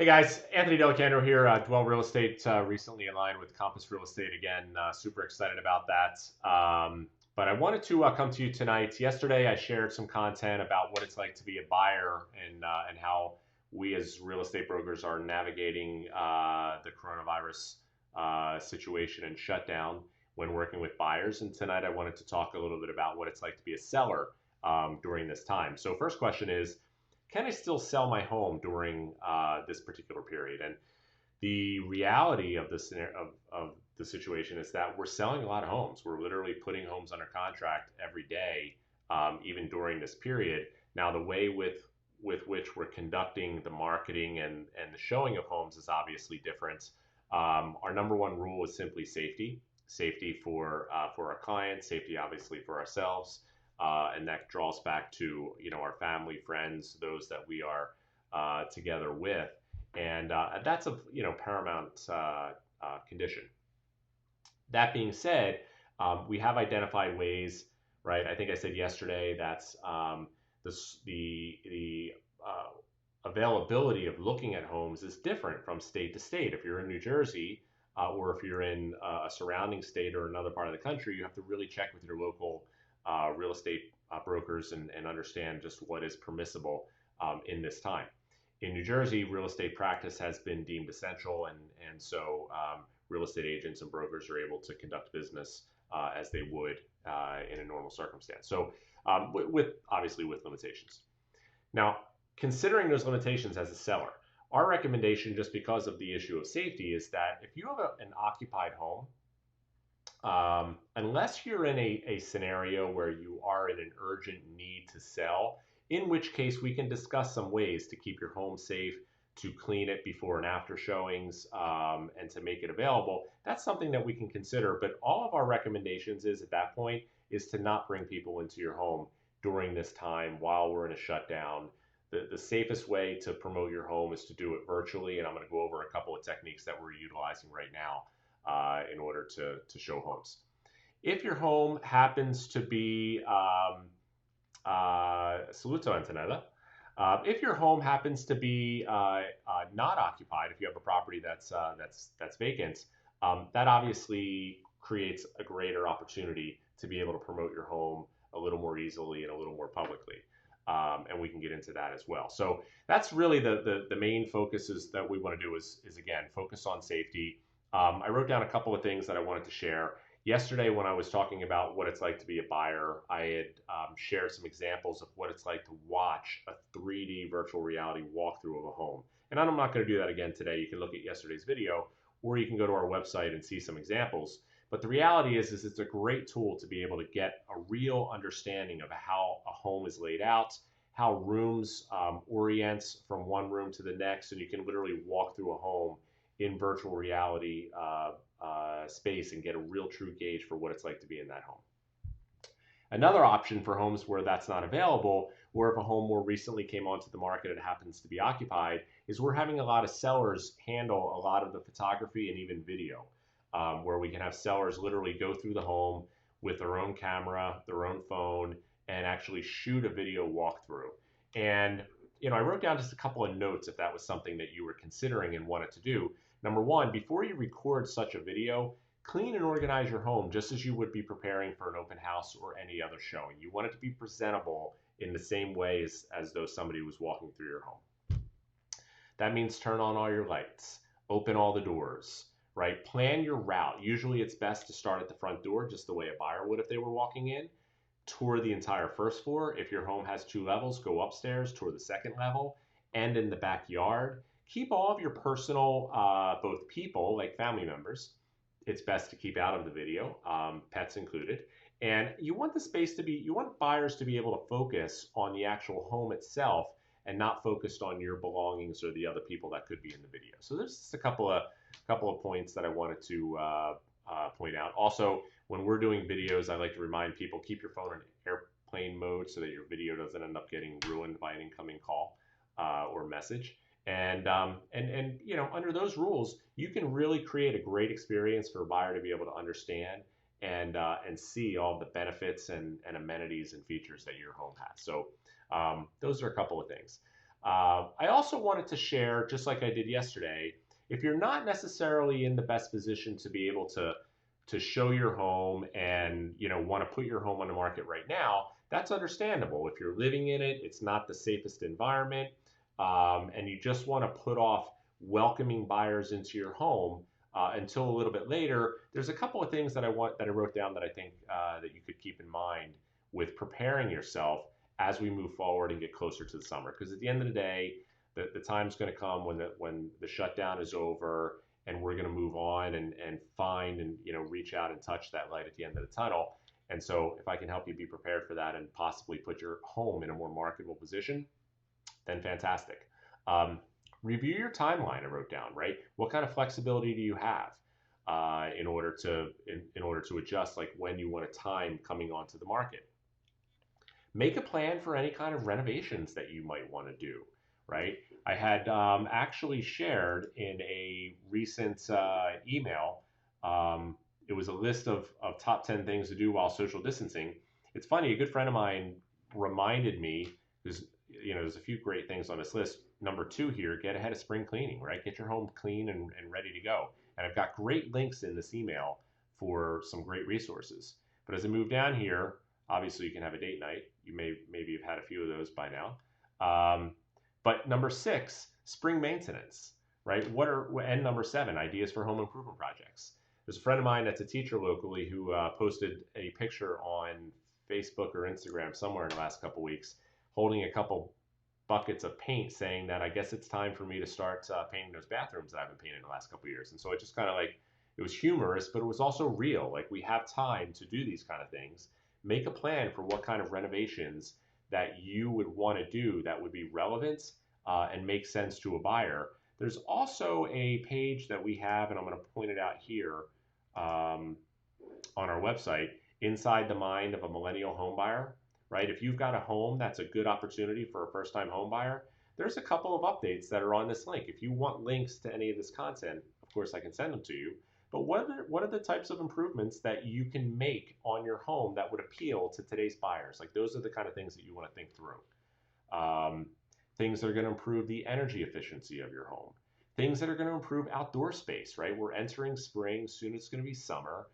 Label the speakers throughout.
Speaker 1: Hey guys, Anthony Delicandro here, Dwell Real Estate, recently aligned with Compass Real Estate again. Super excited about that. But I wanted to come to you tonight. Yesterday, I shared some content about what it's like to be a buyer and how we as real estate brokers are navigating the coronavirus situation and shutdown when working with buyers. And tonight, I wanted to talk a little bit about what it's like to be a seller during this time. So, first question is, can I still sell my home during this particular period? And the reality of of the situation is that we're selling a lot of homes. We're literally putting homes under contract every day, even during this period. Now, the way with which we're conducting the marketing and the showing of homes is obviously different. Our number one rule is simply safety. Safety for our clients, safety obviously for ourselves. And that draws back to our family, friends, those that we are together with, and that's a paramount condition. That being said, we have identified ways, right? I think I said yesterday that's the availability of looking at homes is different from state to state. If you're in New Jersey, or if you're in a surrounding state or another part of the country, you have to really check with your local real estate brokers and understand just what is permissible in this time. In New Jersey, real estate practice has been deemed essential, and so real estate agents and brokers are able to conduct business as they would in a normal circumstance. So, with obviously with limitations. Now, considering those limitations as a seller, our recommendation, just because of the issue of safety, is that if you have an occupied home, unless you're in a scenario where you are in an urgent need to sell, in which case we can discuss some ways to keep your home safe, to clean it before and after showings, and to make it available. That's something that we can consider. But all of our recommendations is at that point is to not bring people into your home during this time while we're in a shutdown. The safest way to promote your home is to do it virtually, and I'm going to go over a couple of techniques that we're utilizing right now in order to show homes. If your home happens to be saluto Antonella. If your home happens to be not occupied, if you have a property that's vacant, that obviously creates a greater opportunity to be able to promote your home a little more easily and a little more publicly. And we can get into that as well. So that's really the main focuses that we want to do is again, focus on safety. I wrote down a couple of things that I wanted to share. Yesterday, when I was talking about what it's like to be a buyer, I had shared some examples of what it's like to watch a 3D virtual reality walkthrough of a home. And I'm not going to do that again today. You can look at yesterday's video, or you can go to our website and see some examples. But the reality is it's a great tool to be able to get a real understanding of how a home is laid out, how rooms orient from one room to the next, and you can literally walk through a home in virtual reality space and get a real true gauge for what it's like to be in that home. Another option for homes where that's not available, or if a home more recently came onto the market and happens to be occupied, is we're having a lot of sellers handle a lot of the photography and even video, where we can have sellers literally go through the home with their own camera, their own phone, and actually shoot a video walkthrough. And I wrote down just a couple of notes if that was something that you were considering and wanted to do. Number one, before you record such a video, clean and organize your home just as you would be preparing for an open house or any other showing. You want it to be presentable in the same way as though somebody was walking through your home. That means turn on all your lights, open all the doors, right? Plan your route. Usually it's best to start at the front door, just the way a buyer would if they were walking in. Tour the entire first floor. If your home has 2 levels, go upstairs, tour the second level, and in the backyard. Keep all of your personal, both people, like family members, it's best to keep out of the video, pets included. And you want the space to be, you want buyers to be able to focus on the actual home itself and not focused on your belongings or the other people that could be in the video. So there's just a couple of points that I wanted to point out. Also, when we're doing videos, I like to remind people, keep your phone in airplane mode so that your video doesn't end up getting ruined by an incoming call or message. And under those rules, you can really create a great experience for a buyer to be able to understand and see all the benefits and amenities and features that your home has. So those are a couple of things. I also wanted to share, just like I did yesterday, if you're not necessarily in the best position to be able to show your home and want to put your home on the market right now, that's understandable. If you're living in it, it's not the safest environment, and you just want to put off welcoming buyers into your home until a little bit later. There's a couple of things that I wrote down that I think that you could keep in mind with preparing yourself as we move forward and get closer to the summer. Because at the end of the day, the time's going to come when the shutdown is over and we're going to move on and find and reach out and touch that light at the end of the tunnel. And so if I can help you be prepared for that and possibly put your home in a more marketable position, then fantastic. Um, Review your timeline. I wrote down, right. What kind of flexibility do you have in order to adjust, like when you want a time coming onto the market? Make a plan for any kind of renovations that you might want to do, right? I had actually shared in a recent email, um, it was a list of top 10 things to do while social distancing. It's funny, a good friend of mine reminded me, there's a few great things on this list. Number two here, get ahead of spring cleaning, right? Get your home clean and ready to go. And I've got great links in this email for some great resources. But as I move down here, obviously, you can have a date night. You maybe have had a few of those by now. But number six, spring maintenance, right? And number seven, ideas for home improvement projects. There's a friend of mine that's a teacher locally who posted a picture on Facebook or Instagram somewhere in the last couple weeks, holding a couple buckets of paint, saying that I guess it's time for me to start painting those bathrooms that I've been painting the last couple years. And so it just kind of like, it was humorous, but it was also real. Like, we have time to do these kind of things. Make a plan for what kind of renovations that you would want to do that would be relevant and make sense to a buyer. There's also a page that we have, and I'm going to point it out here um, on our website, Inside the Mind of a Millennial Home Buyer, right? If you've got a home that's a good opportunity for a first time home buyer, there's a couple of updates that are on this link. If you want links to any of this content, of course, I can send them to you. But what are the types of improvements that you can make on your home that would appeal to today's buyers? Like, those are the kind of things that you want to think through. Um, Things that are going to improve the energy efficiency of your home. Things that are going to improve outdoor space, right? We're entering spring, soon it's going to be summer.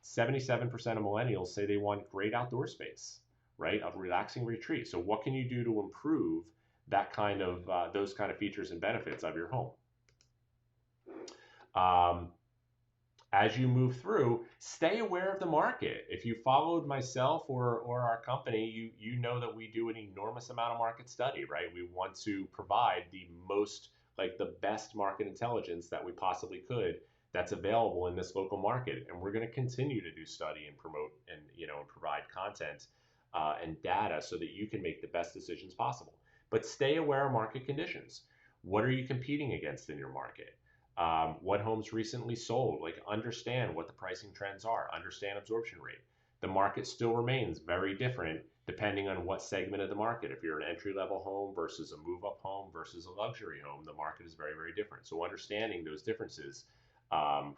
Speaker 1: 77% of millennials say they want great outdoor space, right? A relaxing retreat. So what can you do to improve that kind of those kind of features and benefits of your home? Um, as you move through, stay aware of the market. If you followed myself or our company, you know that we do an enormous amount of market study, right? We want to provide the most, like the best market intelligence that we possibly could that's available in this local market. And we're going to continue to do study and promote and and provide content and data so that you can make the best decisions possible. But stay aware of market conditions. What are you competing against in your market? What homes recently sold? Like, understand what the pricing trends are, understand absorption rate. The market still remains very different depending on what segment of the market. If you're an entry level home versus a move up home versus a luxury home, the market is very, very different. So understanding those differences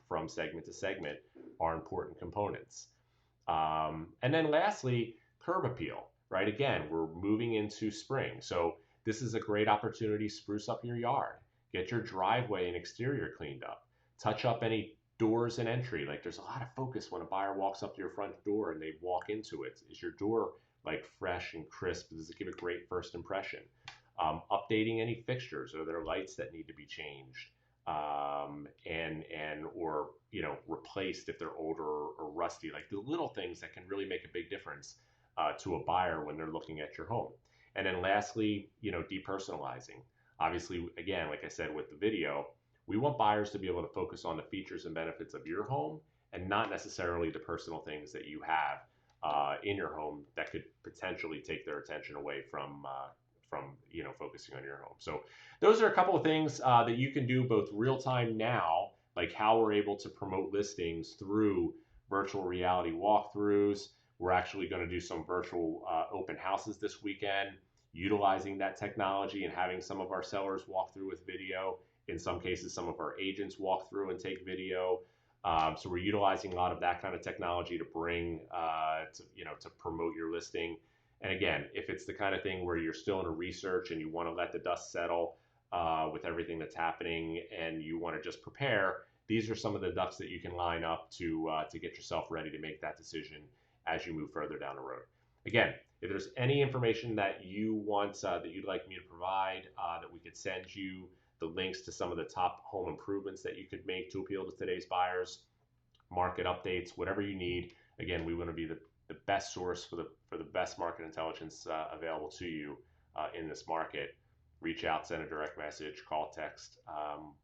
Speaker 1: from segment to segment are important components. And then lastly, curb appeal, right? Again, we're moving into spring. So this is a great opportunity to spruce up your yard, get your driveway and exterior cleaned up, touch up any doors and entry. Like, there's a lot of focus when a buyer walks up to your front door and they walk into it. Is your door like fresh and crisp? Does it give a great first impression? Updating any fixtures. Are there lights that need to be changed? And or replaced if they're older or rusty, like the little things that can really make a big difference to a buyer when they're looking at your home. And then lastly, depersonalizing. Obviously, again, like I said with the video, we want buyers to be able to focus on the features and benefits of your home and not necessarily the personal things that you have in your home that could potentially take their attention away from focusing on your home. So those are a couple of things that you can do both real time now, like how we're able to promote listings through virtual reality walkthroughs. We're actually going to do some virtual open houses this weekend, utilizing that technology and having some of our sellers walk through with video. In some cases, some of our agents walk through and take video. So we're utilizing a lot of that kind of technology to bring to promote your listing. And again, if it's the kind of thing where you're still in a research and you want to let the dust settle with everything that's happening and you want to just prepare, these are some of the ducks that you can line up to get yourself ready to make that decision as you move further down the road. Again, if there's any information that you want that you'd like me to provide, that we could send you the links to some of the top home improvements that you could make to appeal to today's buyers, market updates, whatever you need. Again, we want to be the best source for the best market intelligence available to you in this market. Reach out, send a direct message, call, text.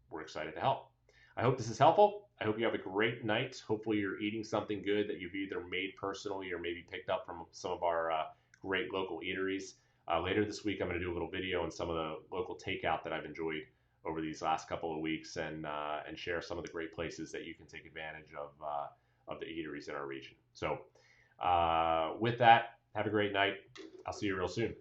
Speaker 1: We're excited to help. I hope this is helpful. I hope you have a great night. Hopefully, you're eating something good that you've either made personally or maybe picked up from some of our great local eateries. Later this week, I'm going to do a little video on some of the local takeout that I've enjoyed over these last couple of weeks, and share some of the great places that you can take advantage of the eateries in our region. So with that, have a great night. I'll see you real soon.